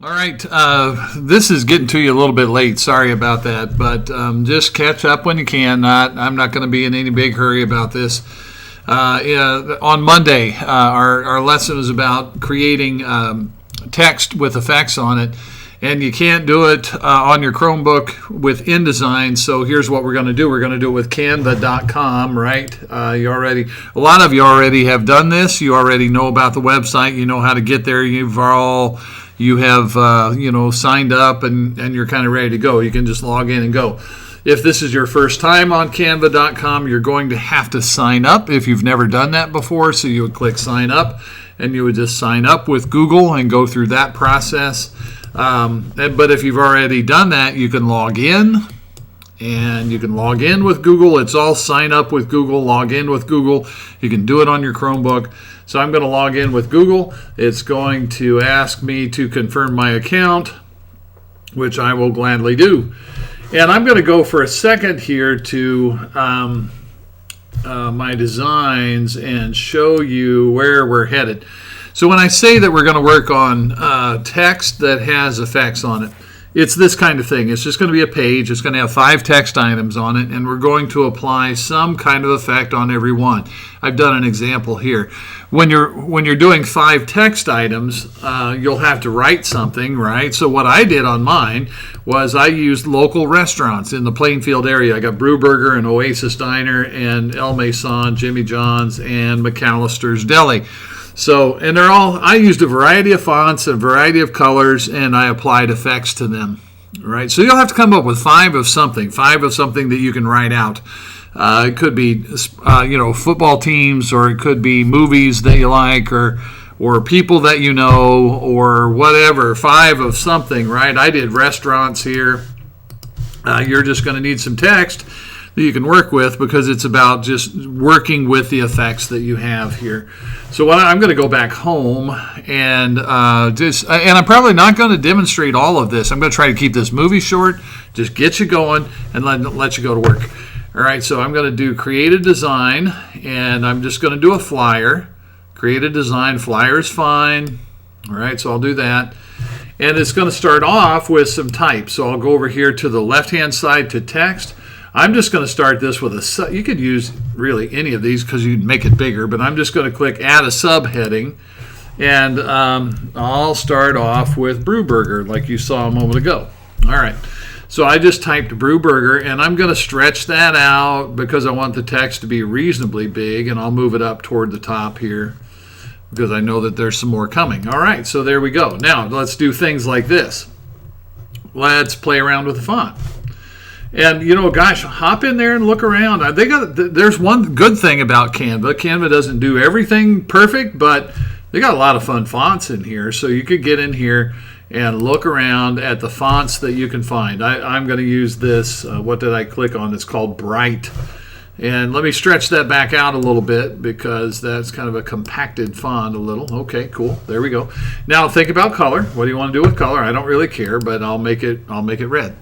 All right, this is getting to you a little bit late. Sorry about that, but just catch up when you can. I'm not going to be in any big hurry about this. Yeah, on Monday, our lesson was about creating text with effects on it, and you can't do it on your Chromebook with InDesign. So here's what we're going to do. We're going to do it with Canva.com, right? A lot of you already have done this. You already know about the website. You know how to get there. You have signed up and you're kind of ready to go. You can just log in and go. If this is your first time on Canva.com, you're going to have to sign up if you've never done that before. So you would click sign up, and you would just sign up with Google and go through that process. But if you've already done that, you can log in. And you can log in with Google. It's all sign up with Google, log in with Google. You can do it on your Chromebook. So I'm going to log in with Google. It's going to ask me to confirm my account, which I will gladly do. And I'm going to go for a second here to my designs and show you where we're headed. So when I say that we're going to work on text that has effects on it, it's this kind of thing. It's just going to be a page. It's going to have 5 text items on it, and we're going to apply some kind of effect on every one. I've done an example here. When you're doing 5 text items, you'll have to write something, right? So what I did on mine was I used local restaurants in the Plainfield area. I got Brew Burger and Oasis Diner and El Mason, Jimmy John's, and McAllister's Deli. So, and I used a variety of fonts, a variety of colors, and I applied effects to them, right? So you'll have to come up with 5 of something that you can write out. It could be, football teams, or it could be movies that you like, or people that you know, or whatever. 5 of something, right? I did restaurants here. You're just going to need some text that you can work with, because it's about just working with the effects that you have here. So I'm going to go back home and I'm probably not going to demonstrate all of this. I'm going to try to keep this movie short, just get you going and let you go to work. All right, so I'm going to do create a design, and I'm just going to do a flyer. Create a design, flyer is fine. All right, so I'll do that. And it's going to start off with some type. So I'll go over here to the left-hand side to text. I'm just going to start this with you could use really any of these because you can make it bigger, but I'm just going to click add a subheading, and I'll start off with Brew Burger like you saw a moment ago. All right, so I just typed Brew Burger, and I'm going to stretch that out because I want the text to be reasonably big, and I'll move it up toward the top here because I know that there's some more coming. All right, so there we go. Now let's do things like this. Let's play around with the font. And, hop in there and look around. There's one good thing about Canva. Canva doesn't do everything perfect, but they got a lot of fun fonts in here. So you could get in here and look around at the fonts that you can find. I'm going to use this. What did I click on? It's called Bright. And let me stretch that back out a little bit because that's kind of a compacted font a little. Okay, cool. There we go. Now think about color. What do you want to do with color? I don't really care, but I'll make it red.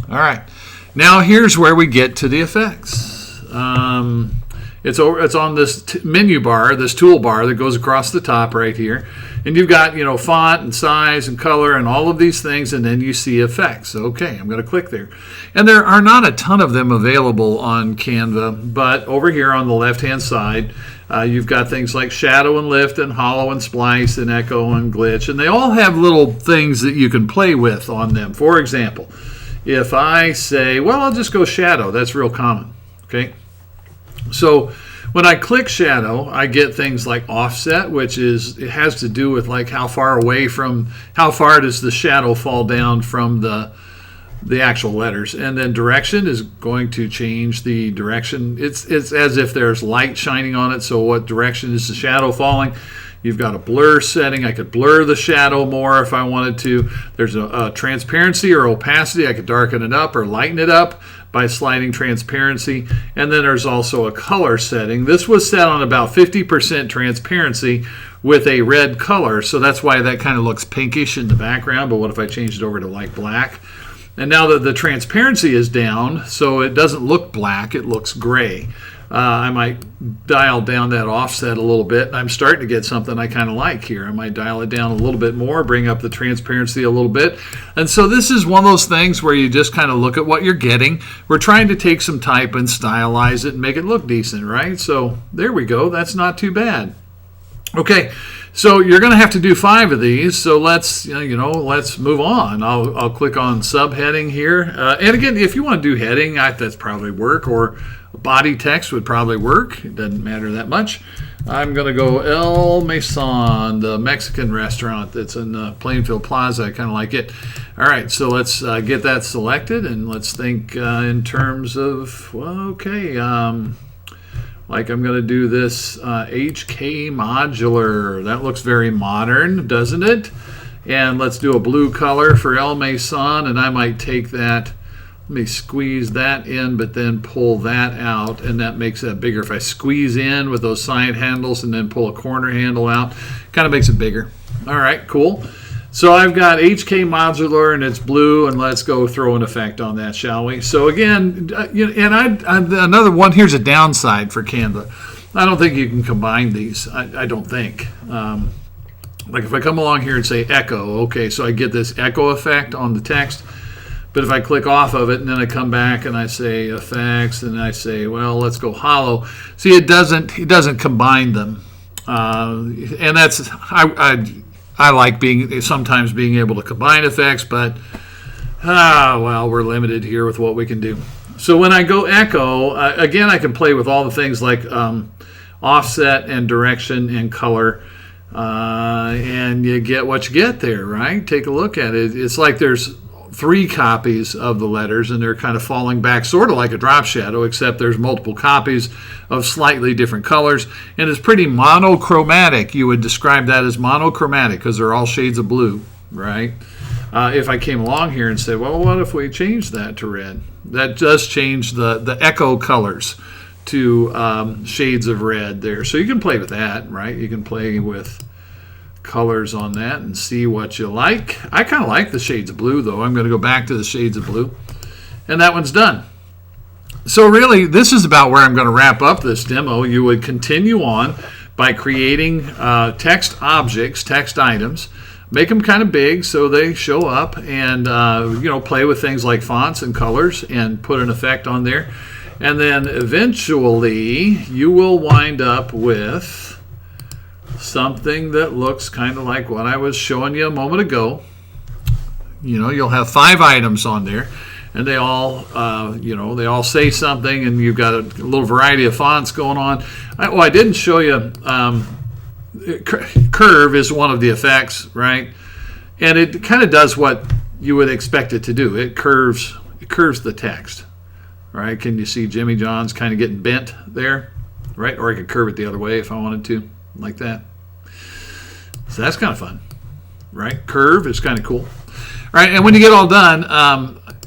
All right. Now here's where we get to the effects. It's on this menu bar, this toolbar that goes across the top right here. And you've got, font and size and color and all of these things, and then you see effects. Okay, I'm going to click there. And there are not a ton of them available on Canva, but over here on the left-hand side, you've got things like shadow and lift and hollow and splice and echo and glitch, and they all have little things that you can play with on them. For example, if I say, well, I'll just go shadow, that's real common, okay? So when I click shadow, I get things like offset, it has to do with like how far does the shadow fall down from the actual letters. And then direction is going to change the direction. It's as if there's light shining on it, so what direction is the shadow falling? You've got a blur setting. I could blur the shadow more if I wanted to. There's a transparency or opacity. I could darken it up or lighten it up by sliding transparency. And then there's also a color setting. This was set on about 50% transparency with a red color, so that's why that kind of looks pinkish in the background. But what if I changed it over to like black? And now that the transparency is down, so it doesn't look black, it looks gray. I might dial down that offset a little bit. And I'm starting to get something I kind of like here. I might dial it down a little bit more, bring up the transparency a little bit. And so this is one of those things where you just kind of look at what you're getting. We're trying to take some type and stylize it and make it look decent, right? So there we go. That's not too bad. Okay, so you're going to have to do 5 of these. So let's let's move on. I'll click on subheading here. And again, if you want to do heading, that's probably work, or body text would probably work. It doesn't matter that much. I'm going to go El Mason, the Mexican restaurant that's in Plainfield Plaza. I kind of like it. All right, so let's get that selected, and let's think in terms of, like I'm going to do this HK modular. That looks very modern, doesn't it? And let's do a blue color for El Mason, and I might take that. Let me squeeze that in, but then pull that out, and that makes that bigger. If I squeeze in with those side handles and then pull a corner handle out, kind of makes it bigger. All right, cool. So I've got HK modular, and it's blue, and let's go throw an effect on that, shall we? So again, another one, here's a downside for Canva. I don't think you can combine these. I don't think. Like if I come along here and say echo, okay, so I get this echo effect on the text. But if I click off of it and then I come back and I say effects and I say, well, let's go hollow. See, it doesn't combine them, and that's I like sometimes being able to combine effects, but well, we're limited here with what we can do. So when I go echo, again, I can play with all the things like offset and direction and color, and you get what you get there, right? Take a look at it. It's like there's 3 copies of the letters, and they're kind of falling back, sort of like a drop shadow, except there's multiple copies of slightly different colors, and it's pretty monochromatic. You would describe that as monochromatic because they're all shades of blue, right? If I came along here and said, well, what if we change that to red? That does change the echo colors to shades of red there. So you can play with that, right? You can play with colors on that and see what you like. I kind of like the shades of blue, though. I'm going to go back to the shades of blue, and that one's done. So really, this is about where I'm going to wrap up this demo. You would continue on by creating text objects, text items, make them kind of big so they show up, and play with things like fonts and colors and put an effect on there. And then eventually you will wind up with something that looks kind of like what I was showing you a moment ago. You'll have 5 items on there, and they all, they all say something, and you've got a little variety of fonts going on. I didn't show you, curve is one of the effects, right? And it kind of does what you would expect it to do. It curves the text, right? Can you see Jimmy John's kind of getting bent there, right? Or I could curve it the other way if I wanted to, like that. So that's kind of fun, right? Curve is kind of cool. All right, and when you get all done,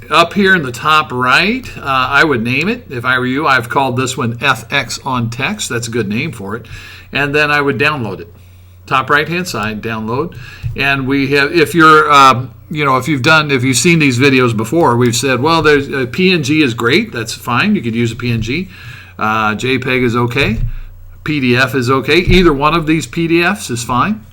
up here in the top right, I would name it. If I were you, I've called this one FX on text. That's a good name for it. And then I would download it. Top right-hand side, download. And we have, if you're, if you've seen these videos before, we've said, well, there's PNG is great. That's fine. You could use a PNG. JPEG is okay. PDF is okay. Either one of these PDFs is fine.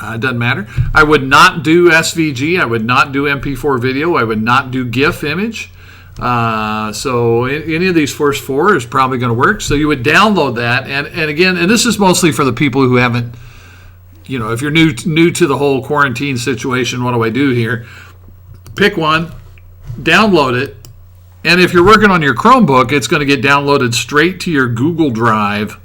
It doesn't matter. I would not do SVG. I would not do MP4 video. I would not do GIF image. So any of these first 4 is probably going to work. So you would download that. And again, and this is mostly for the people who haven't, if you're new to the whole quarantine situation, what do I do here? Pick one, download it. And if you're working on your Chromebook, it's going to get downloaded straight to your Google Drive.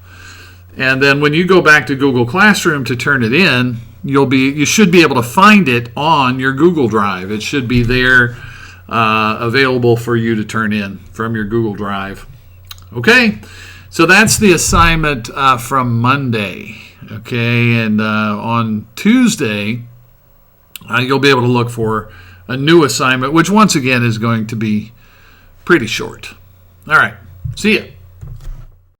And then when you go back to Google Classroom to turn it in, you should be able to find it on your Google Drive. It should be there, available for you to turn in from your Google Drive. Okay, so that's the assignment from Monday. Okay, and on Tuesday, you'll be able to look for a new assignment, which once again is going to be pretty short. All right, see ya.